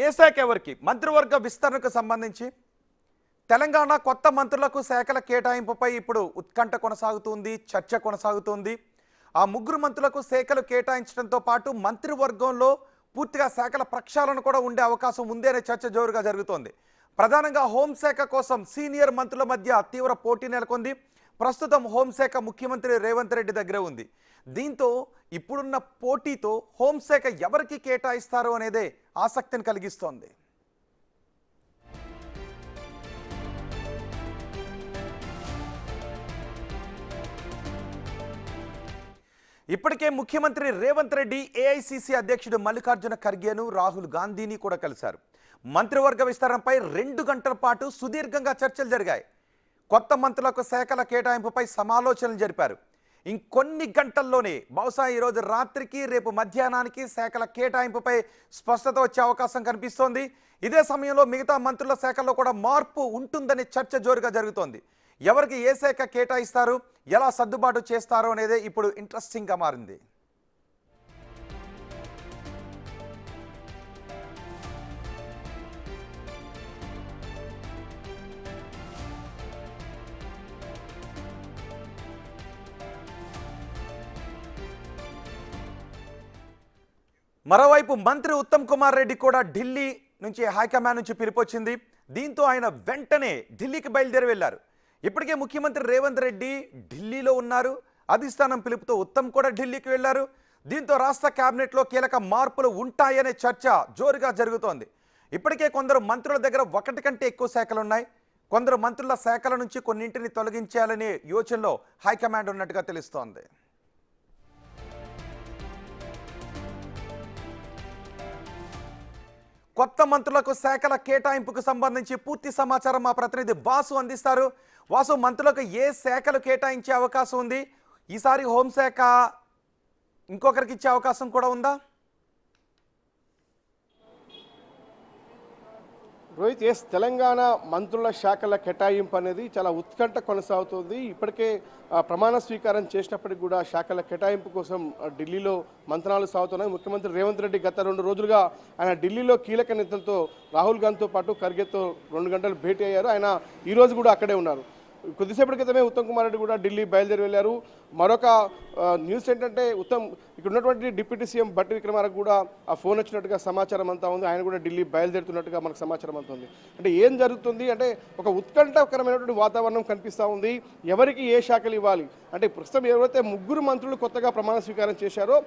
ఏ శాఖ ఎవరికి మంత్రివర్గ విస్తరణకు సంబంధించి తెలంగాణ కొత్త మంత్రులకు శాఖల కేటాయింపుపై ఇప్పుడు ఉత్కంఠ కొనసాగుతుంది, చర్చ కొనసాగుతుంది. ఆ ముగ్గురు మంత్రులకు శాఖలు కేటాయించడంతో పాటు మంత్రివర్గంలో పూర్తిగా శాఖల ప్రక్షాళన కూడా ఉండే అవకాశం ఉంది అనే చర్చ జోరుగా జరుగుతోంది. ప్రధానంగా హోంశాఖ కోసం సీనియర్ మంత్రుల మధ్య తీవ్ర పోటీ నెలకొంది. ప్రస్తుతం హోంశాఖ ముఖ్యమంత్రి రేవంత్ రెడ్డి దగ్గరే ఉంది. దీంతో ఇప్పుడున్న పోటీతో హోంశాఖ ఎవరికి కేటాయిస్తారు అనేదే ఆసక్తిని కలిగిస్తోంది. ఇప్పటికే ముఖ్యమంత్రి రేవంత్ రెడ్డి ఏఐసీసీ అధ్యక్షుడు మల్లికార్జున ఖర్గేను, రాహుల్ గాంధీని కూడా కలిశారు. మంత్రివర్గ విస్తరణపై 2 గంటల పాటు సుదీర్ఘంగా చర్చలు జరిగాయి. కొత్త మంత్రులకు శాఖల కేటాయింపుపై సమాలోచనలు జరిపారు. ఇంకొన్ని గంటల్లోనే బహుశా ఈరోజు రాత్రికి రేపు మధ్యాహ్నానికి శాఖల కేటాయింపుపై స్పష్టత వచ్చే అవకాశం కనిపిస్తోంది. ఇదే సమయంలో మిగతా మంత్రుల శాఖల్లో కూడా మార్పు ఉంటుందనే చర్చ జోరుగా జరుగుతోంది. ఎవరికి ఏ శాఖ కేటాయిస్తారు, ఎలా సర్దుబాటు చేస్తారో అనేది ఇప్పుడు ఇంట్రెస్టింగ్గా మారింది. మరోవైపు మంత్రి ఉత్తమ్ కుమార్ రెడ్డి కూడా ఢిల్లీ నుంచి హైకమాండ్ నుంచి పిలుపొచ్చింది. దీంతో ఆయన వెంటనే ఢిల్లీకి బయలుదేరి వెళ్లారు. ఇప్పటికే ముఖ్యమంత్రి రేవంత్ రెడ్డి ఢిల్లీలో ఉన్నారు. అధిష్టానం పిలుపుతో ఉత్తమ్ కూడా ఢిల్లీకి వెళ్లారు. దీంతో రాష్ట్ర కేబినెట్లో కీలక మార్పులు ఉంటాయనే చర్చ జోరుగా జరుగుతోంది. ఇప్పటికే కొందరు మంత్రుల దగ్గర 1 కంటే ఎక్కువ శాఖలు ఉన్నాయి. కొందరు మంత్రుల శాఖల నుంచి కొన్నింటిని తొలగించాలనే యోచనలో హైకమాండ్ ఉన్నట్టుగా తెలుస్తోంది. కొత్త మంత్రులకు శాఖల కేటాయింపుకు సంబంధించి పూర్తి సమాచారం మా ప్రతినిధి వాసు అందిస్తారు. వాసు, మంత్రులకు ఏ శాఖలు కేటాయించే అవకాశం ఉంది? ఈసారి హోంశాఖ ఇంకొకరికి ఇచ్చే అవకాశం కూడా ఉందా? రోహిత్, తెలంగాణ మంత్రుల శాఖల కేటాయింపు అనేది చాలా ఉత్కంఠ కొనసాగుతుంది. ఇప్పటికే ప్రమాణ స్వీకారం చేసినప్పటికీ కూడా శాఖల కేటాయింపు కోసం ఢిల్లీలో మంత్రాలు సాగుతున్నాయి. ముఖ్యమంత్రి రేవంత్ రెడ్డి గత 2 రోజులుగా ఆయన ఢిల్లీలో కీలక నేతలతో రాహుల్ గాంధీతో పాటు ఖర్గేతో 2 గంటలు భేటీ అయ్యారు. ఆయన ఈరోజు కూడా అక్కడే ఉన్నారు. కొద్దిసేపటి క్రితమే ఉత్తమ్ కుమార్ రెడ్డి కూడా ఢిల్లీ బయలుదేరి వెళ్ళారు. మరొక న్యూస్ ఏంటంటే ఇక్కడ ఉన్నటువంటి డిప్యూటీ సీఎం బట్టి విక్రమార్క కూడా ఆ ఫోన్ వచ్చినట్టుగా సమాచారం అంతా ఉంది. ఆయన కూడా ఢిల్లీ బయలుదేరుతున్నట్టుగా మనకు సమాచారం అంతా ఉంది. అంటే ఏం జరుగుతుంది అంటే ఒక ఉత్కంఠకరమైనటువంటి వాతావరణం కనిపిస్తూ ఉంది. ఎవరికి ఏ శాఖలు ఇవ్వాలి అంటే ప్రస్తుతం ఎవరైతే 3 మంత్రులు కొత్తగా ప్రమాణ స్వీకారం చేశారో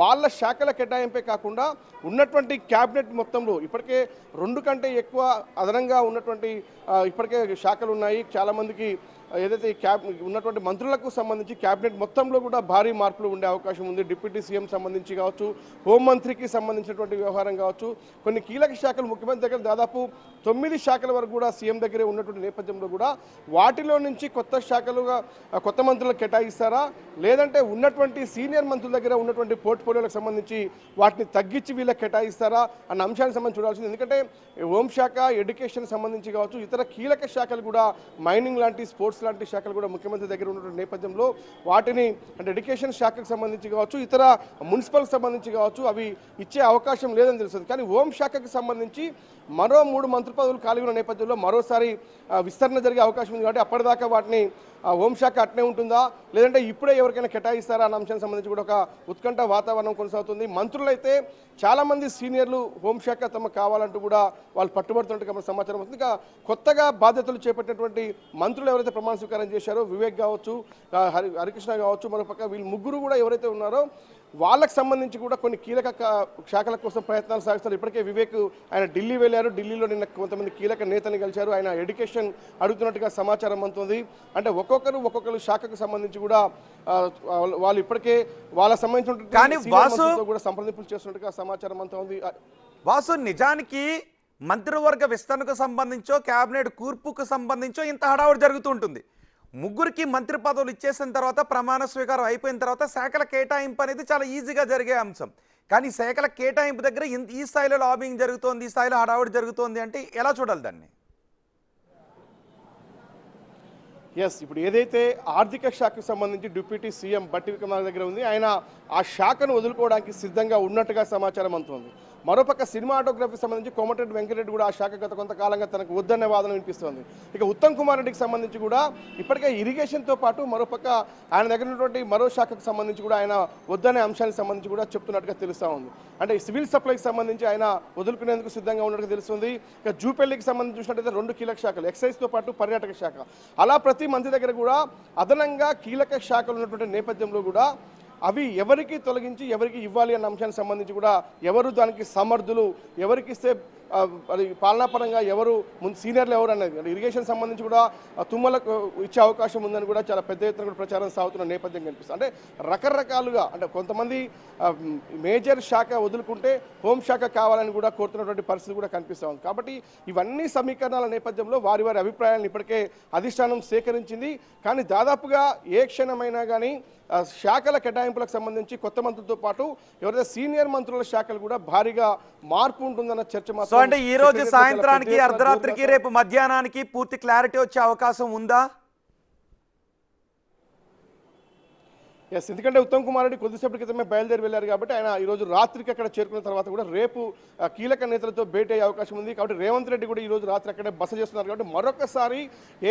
వాళ్ళ శాఖల కేటాయింపే కాకుండా ఉన్నటువంటి క్యాబినెట్ మొత్తంలో ఇప్పటికే 2 కంటే ఎక్కువ అదనంగా ఉన్నటువంటి ఇప్పటికే శాఖలు ఉన్నాయి. చాలామందికి ఏదైతే ఉన్నటువంటి మంత్రులకు సంబంధించి క్యాబినెట్ మొత్తంలో కూడా భారీ మార్పులు ఉండే అవకాశం ఉంది. డిప్యూటీ సీఎం సంబంధించి కావచ్చు, హోంమంత్రికి సంబంధించినటువంటి వ్యవహారం కావచ్చు, కొన్ని కీలక శాఖలు ముఖ్యమంత్రి దగ్గర దాదాపు 9 శాఖల వరకు కూడా సీఎం దగ్గరే ఉన్నటువంటి నేపథ్యంలో కూడా వాటిలో నుంచి కొత్త మంత్రులకు కేటాయిస్తారా, లేదంటే ఉన్నటువంటి సీనియర్ మంత్రుల దగ్గర ఉన్నటువంటి పోర్ట్ఫోలియోలకు సంబంధించి వాటిని తగ్గించి వీళ్ళకి కేటాయిస్తారా అన్న అంశానికి సంబంధించి చూడాల్సింది. ఎందుకంటే హోంశాఖ, ఎడ్యుకేషన్ సంబంధించి కావచ్చు, ఇతర కీలక శాఖలు కూడా మైనింగ్ లాంటి, స్పోర్ట్స్ లాంటి శాఖలు కూడా ముఖ్యమంత్రి దగ్గర ఉన్నటువంటి నేపథ్యంలో వాటిని అంటే ఎడ్యుకేషన్ శాఖకు సంబంధించి కావచ్చు, ఇతర మున్సిపల్కి సంబంధించి కావచ్చు అవి ఇచ్చే అవకాశం లేదని తెలుస్తుంది. కానీ హోంశాఖకు సంబంధించి మరో 3 మంత్రి పదవులు ఖాళీ ఉన్న నేపథ్యంలో మరోసారి విస్తరణ జరిగే అవకాశం ఉంది. కాబట్టి అప్పటిదాకా వాటిని హోంశాఖ అట్నే ఉంటుందా, లేదంటే ఇప్పుడే ఎవరికైనా కేటాయిస్తారా అన్న అంశానికి సంబంధించి కూడా ఒక ఉత్కంఠ వాతావరణం కొనసాగుతుంది. మంత్రులైతే చాలామంది సీనియర్లు హోంశాఖ తమకు కావాలంటూ కూడా వాళ్ళు పట్టుబడుతున్నట్టుగా సమాచారం వస్తుంది. ఇంకా కొత్తగా బాధ్యతలు చేపట్టినటువంటి మంత్రులు ఎవరైతే ప్రమాణ స్వీకారం చేశారో వివేక్ కావచ్చు, హరికృష్ణ కావచ్చు, మరోపక్క వీళ్ళు 3 కూడా ఎవరైతే ఉన్నారో వాళ్ళకు సంబంధించి కూడా కొన్ని కీలక శాఖల కోసం ప్రయత్నాలు సాగిస్తారు. ఇప్పటికే వివేక్ ఆయన ఢిల్లీ వెళ్ళారు. ఢిల్లీలో నిన్న కొంతమంది కీలక నేతని కలిశారు. ఆయన ఎడ్యుకేషన్ అడుగుతున్నట్టుగా సమాచారం అందుతుంది. అంటే ఒక్కొక్కరు శాఖకు సంబంధించి కూడా వాళ్ళు ఇప్పటికే వాళ్ళ సంబంధించిన కూడా సంప్రదింపులు చేస్తున్నట్టుగా సమాచారం అంతా ఉంది. వాసు, నిజానికి మంత్రివర్గ విస్తరణకు సంబంధించో కేబినెట్ కూర్పుకు సంబంధించో ఇంత హడావుడి జరుగుతూ ఉంటుంది. 3కి మంత్రి పదవులు ఇచ్చేసిన తర్వాత ప్రమాణ స్వీకారం అయిపోయిన తర్వాత శాఖల కేటాయింపు అనేది చాలా ఈజీగా జరిగే అంశం. కానీ శాఖల కేటాయింపు దగ్గర ఈ స్థాయిలో లాబింగ్ జరుగుతోంది, ఈ స్థాయిలో హడావుడి జరుగుతోంది అంటే ఎలా చూడాలి దాన్ని? ఇప్పుడు ఏదైతే ఆర్థిక శాఖకు సంబంధించి డిప్యూటీ సీఎం బట్టి విక్రమార్క దగ్గర ఉంది, ఆయన ఆ శాఖను వదులుకోవడానికి సిద్ధంగా ఉన్నట్టుగా సమాచారం అందుతుంది. మరోపక్క సినిమాటోగ్రఫీకి సంబంధించి కోమటిరెడ్డి వెంకటరెడ్డి కూడా ఆ శాఖ గత కొంతకాలంగా తనకు వద్దనే వాదన వినిపిస్తోంది. ఇక ఉత్తమ్ కుమార్ రెడ్డికి సంబంధించి కూడా ఇప్పటికే ఇరిగేషన్తో పాటు మరోపక్క ఆయన దగ్గర ఉన్నటువంటి మరో శాఖకు సంబంధించి కూడా ఆయన వద్దనే అంశానికి సంబంధించి కూడా చెప్తున్నట్టుగా తెలుస్తూ ఉంది. అంటే సివిల్ సప్లైకి సంబంధించి ఆయన వదులుకునేందుకు సిద్ధంగా ఉన్నట్టుగా తెలుస్తుంది. ఇక జూపెల్లికి సంబంధించి చూసినట్టయితే 2 కీలక శాఖలు, ఎక్సైజ్తో పాటు పర్యాటక శాఖ, అలా ప్రతి మంత్రి దగ్గర కూడా అదనంగా కీలక శాఖలు ఉన్నటువంటి నేపథ్యంలో కూడా అవి ఎవరికి తొలగించి ఎవరికి ఇవ్వాలి అన్న అంశానికి సంబంధించి కూడా ఎవరు దానికి సమర్థులు, ఎవరికి ఇస్తే అది పాలనాపరంగా ఎవరు ముందు సీనియర్లు ఎవరు అనేది ఇరిగేషన్ సంబంధించి కూడా తుమ్మలకు ఇచ్చే అవకాశం ఉందని కూడా చాలా పెద్ద ఎత్తున కూడా ప్రచారం సాగుతున్న నేపథ్యం కనిపిస్తుంది. అంటే రకరకాలుగా అంటే కొంతమంది మేజర్ శాఖ వదులుకుంటే హోంశాఖ కావాలని కూడా కోరుతున్నటువంటి పరిస్థితి కూడా కనిపిస్తూ ఉంది. కాబట్టి ఇవన్నీ సమీకరణాల నేపథ్యంలో వారి వారి అభిప్రాయాలను ఇప్పటికే అధిష్టానం సేకరించింది. కానీ దాదాపుగా ఏ క్షణమైనా కానీ శాఖల కేటాయింపులకు సంబంధించి కొత్త మంత్రులతో పాటు ఎవరైతే సీనియర్ మంత్రుల శాఖలు కూడా భారీగా మార్పు ఉంటుందన్న చర్చ సో అంటే ఈ రోజు సాయంత్రానికి అర్ధరాత్రికి రేపు మధ్యాహ్నానికి పూర్తి క్లారిటీ వచ్చే అవకాశం ఉందా? ఎస్, ఎందుకంటే ఉత్తమ్ కుమార్ రెడ్డి కొద్దిసేపటి క్రితమే బయలుదేరి వెళ్ళారు కాబట్టి ఆయన ఈరోజు రాత్రికి అక్కడ చేరుకున్న తర్వాత కూడా రేపు కీలక నేతలతో భేటీ అయ్యే అవకాశం ఉంది. కాబట్టి రేవంత్ రెడ్డి కూడా ఈరోజు రాత్రి అక్కడే బస చేస్తున్నారు. కాబట్టి మరొకసారి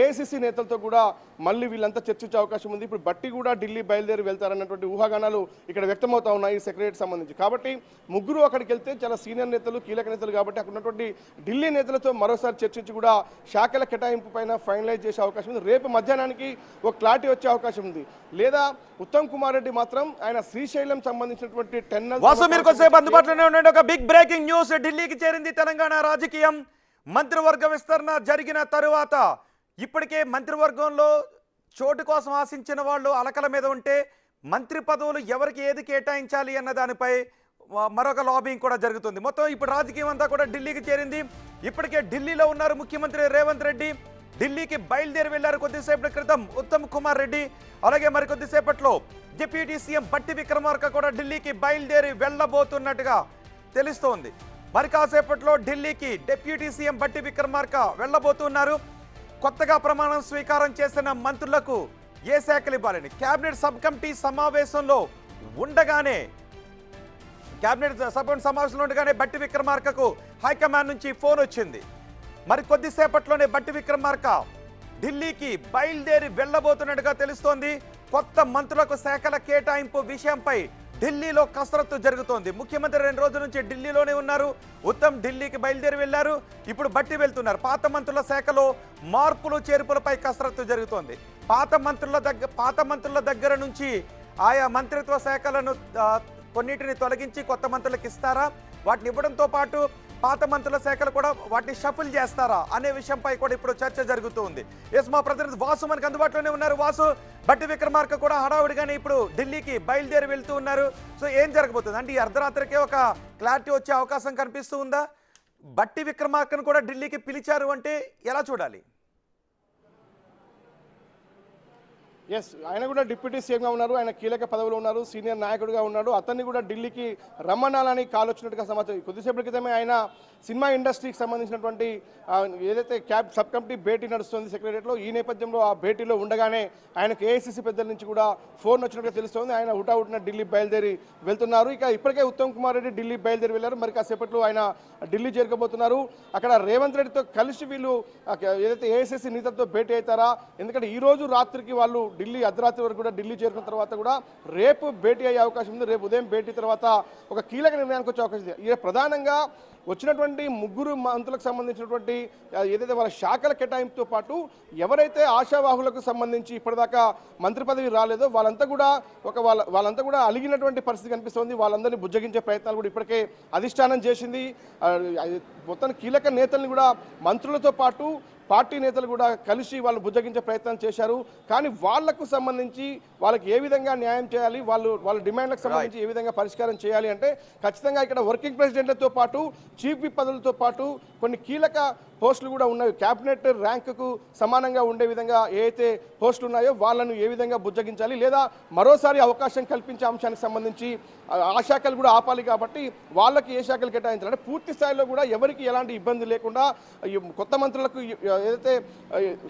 ఏఐసిసి నేతలతో కూడా మళ్ళీ వీళ్ళంతా చర్చించే అవకాశం ఉంది. ఇప్పుడు బట్టి కూడా ఢిల్లీ బయలుదేరి వెళ్తారన్నటువంటి ఊహాగానాలు ఇక్కడ వ్యక్తమవుతా ఉన్నాయి సెక్రటరీకి సంబంధించి. కాబట్టి ముగ్గురు అక్కడికి వెళ్తే చాలా సీనియర్ నేతలు, కీలక నేతలు కాబట్టి అక్కడ ఉన్నటువంటి ఢిల్లీ నేతలతో మరోసారి చర్చించి కూడా శాఖల కేటాయింపు పైన ఫైనలైజ్ చేసే అవకాశం ఉంది. రేపు మధ్యాహ్నానికి ఒక క్లారిటీ వచ్చే అవకాశం ఉంది. లేదా ఉత్తమ్ కుమార్ రెడ్డి మాత్రం ఆయన శ్రీశైలం సంబంధించినటువంటి వాసు మీరు కొద్దిసేపు అందుబాటులోనే ఉండండి. ఒక బిగ్ బ్రేకింగ్ న్యూస్ ఢిల్లీకి చేరింది తెలంగాణ రాజకీయం. మంత్రివర్గ విస్తరణ జరిగిన తరువాత ఇప్పటికే మంత్రివర్గంలో చోటు కోసం ఆశించిన వాళ్ళు అలకల మీద ఉంటే మంత్రి పదవులు ఎవరికి ఏది కేటాయించాలి అన్న దానిపై మరొక లాబింగ్ కూడా జరుగుతుంది. మొత్తం ఇప్పుడు రాజకీయం అంతా కూడా ఢిల్లీకి చేరింది. ఇప్పటికే ఢిల్లీలో ఉన్నారు ముఖ్యమంత్రి రేవంత్ రెడ్డి. ఢిల్లీకి బయలుదేరి వెళ్లారు కొద్దిసేపటి క్రితం ఉత్తమ్ కుమార్ రెడ్డి. అలాగే మరికొద్దిసేపట్లో డిప్యూటీ సీఎం బట్టి విక్రమార్క కూడా ఢిల్లీకి బయలుదేరి వెళ్లబోతున్నట్టుగా తెలుస్తోంది. మరి కాసేపట్లో ఢిల్లీకి డిప్యూటీ సీఎం బట్టి విక్రమార్క వెళ్లబోతున్నారు. కొత్తగా ప్రమాణం స్వీకారం చేసిన మంత్రులకు ఏ శాఖలు ఇవ్వాలని కేబినెట్ సబ్ కమిటీ సమావేశంలో ఉండగానే బట్టి విక్రమార్కకు హైకమాండ్ నుంచి ఫోన్ వచ్చింది. మరి కొద్దిసేపట్లోనే బట్టి విక్రమార్క ఢిల్లీకి బయలుదేరి వెళ్లబోతున్నట్టుగా తెలుస్తోంది. కొత్త మంత్రులకు శాఖల కేటాయింపు విషయంపై ఢిల్లీలో కసరత్తు జరుగుతోంది. ముఖ్యమంత్రి 2 రోజుల నుంచి ఢిల్లీలోనే ఉన్నారు. ఉత్తమ్ ఢిల్లీకి బయలుదేరి వెళ్లారు. ఇప్పుడు బట్టి వెళ్తున్నారు. పాత మంత్రుల శాఖలో మార్పులు చేర్పులపై కసరత్తు జరుగుతోంది. పాత మంత్రుల దగ్గర నుంచి ఆయా మంత్రిత్వ శాఖలను కొన్నిటిని తొలగించి కొత్త మంత్రులకు ఇస్తారా, వాటిని ఇవ్వడంతో పాటు పాత మంత్రుల శాఖలు కూడా వాటిని షఫుల్ చేస్తారా అనే విషయంపై కూడా ఇప్పుడు చర్చ జరుగుతుంది. ఎస్, మా ప్రతినిధి వాసు మనకు అందుబాటులోనే ఉన్నారు. వాసు, బట్టి విక్రమార్క కూడా హడావుడిగానే ఇప్పుడు ఢిల్లీకి బయలుదేరి వెళ్తూ ఉన్నారు. సో ఏం జరగబోతుంది అంటే ఈ అర్ధరాత్రికే ఒక క్లారిటీ వచ్చే అవకాశం కనిపిస్తూ ఉందా? బట్టి విక్రమార్కను కూడా ఢిల్లీకి పిలిచారు అంటే ఎలా చూడాలి? ఎస్, ఆయన కూడా డిప్యూటీ సీఎంగా ఉన్నారు. ఆయన కీలక పదవిలో ఉన్నారు, సీనియర్ నాయకుడిగా ఉన్నాడు. అతన్ని కూడా ఢిల్లీకి రమ్మనాలని కాల్ వచ్చినట్టుగా సమాచారం. కొద్దిసేపటి క్రితమే ఆయన సినిమా ఇండస్ట్రీకి సంబంధించినటువంటి ఏదైతే సబ్ కమిటీ భేటీ నడుస్తుంది సెక్రటరియట్లో, ఈ నేపథ్యంలో ఆ భేటీలో ఉండగానే ఆయనకు ఏఐసిసి పెద్దల నుంచి కూడా ఫోన్ వచ్చినట్టుగా తెలుస్తోంది. ఆయన హుటాహుటిన ఢిల్లీ బయలుదేరి వెళ్తున్నారు. ఇక ఇప్పటికే ఉత్తమ్ కుమార్ రెడ్డి ఢిల్లీ బయలుదేరి వెళ్ళారు. మరి కాసేపట్లో ఆయన ఢిల్లీ చేరుకోబోతున్నారు. అక్కడ రేవంత్ రెడ్డితో కలిసి వీళ్ళు ఏదైతే ఏఐసిసి నేతలతో భేటీ అవుతారా, ఎందుకంటే ఈ రోజు రాత్రికి వాళ్ళు ఢిల్లీ అర్ధరాత్రి వరకు కూడా ఢిల్లీ చేరుకున్న తర్వాత కూడా రేపు భేటీ అయ్యే అవకాశం ఉంది. రేపు ఉదయం భేటీ తర్వాత ఒక కీలక నిర్ణయానికి వచ్చే అవకాశం ఉంది. ఇక ప్రధానంగా వచ్చినటువంటి ముగ్గురు మంత్రులకు సంబంధించినటువంటి ఏదైతే వాళ్ళ శాఖల కేటాయింపుతో పాటు ఎవరైతే ఆశావాహులకు సంబంధించి ఇప్పటిదాకా మంత్రి పదవి రాలేదో వాళ్ళంతా కూడా అలిగినటువంటి పరిస్థితి కనిపిస్తోంది. వాళ్ళందరినీ బుజ్జగించే ప్రయత్నాలు కూడా ఇప్పటికే అధిష్టానం చేసింది. మొత్తం కీలక నేతల్ని కూడా మంత్రులతో పాటు పార్టీ నేతలు కూడా కలిసి వాళ్ళు బుజ్జగించే ప్రయత్నం చేశారు. కానీ వాళ్లకు సంబంధించి వాళ్ళకి ఏ విధంగా న్యాయం చేయాలి, వాళ్ళ డిమాండ్లకు సంబంధించి ఏ విధంగా పరిష్కారం చేయాలి అంటే ఖచ్చితంగా ఇక్కడ వర్కింగ్ ప్రెసిడెంట్లతో పాటు చీఫ్ విప్ పదవులతో పాటు కొన్ని కీలక పోస్టులు కూడా ఉన్నాయి. క్యాబినెట్ ర్యాంకుకు సమానంగా ఉండే విధంగా ఏదైతే పోస్టులు ఉన్నాయో వాళ్ళను ఏ విధంగా బుజ్జగించాలి, లేదా మరోసారి అవకాశం కల్పించే అంశానికి సంబంధించి ఆ శాఖలు కూడా ఆపాలి. కాబట్టి వాళ్ళకి ఏ శాఖలు కేటాయించాలి అంటే పూర్తి స్థాయిలో కూడా ఎవరికి ఎలాంటి ఇబ్బంది లేకుండా కొత్త మంత్రులకు ఏదైతే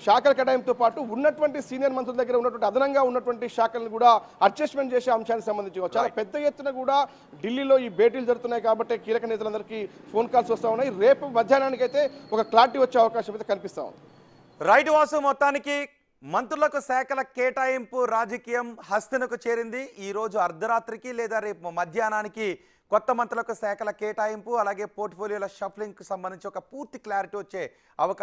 శాఖల కేటాయింపుతో పాటు ఉన్నటువంటి సీనియర్ మంత్రుల దగ్గర ఉన్నటువంటి అదనంగా ఉన్నటువంటి శాఖలను కూడా అడ్జస్ట్మెంట్ చేసే అంశానికి సంబంధించి చాలా పెద్ద ఎత్తున కూడా ఢిల్లీలో ఈ భేటీలు జరుగుతున్నాయి కాబట్టి కీలక నేతలందరికీ ఫోన్ కాల్స్ వస్తూ ఉన్నాయి. రేపు మధ్యాహ్నానికి అయితే ఒక క్లారిటీ వచ్చే అవకాశం అయితే కనిపిస్తా ఉంది. రైట్ వాసు, మొత్తానికి మంత్రులకు శాఖల కేటాయింపు రాజకీయం హస్తనకు చేరింది. ఈ రోజు అర్ధరాత్రికి లేదా రేపు మధ్యాహ్నానికి కొత్త మంత్రులకు శాఖల కేటాయింపు అలాగే పోర్ట్ఫోలియోల షఫ్లింగ్ కు సంబంధించి ఒక పూర్తి క్లారిటీ వచ్చే అవకాశం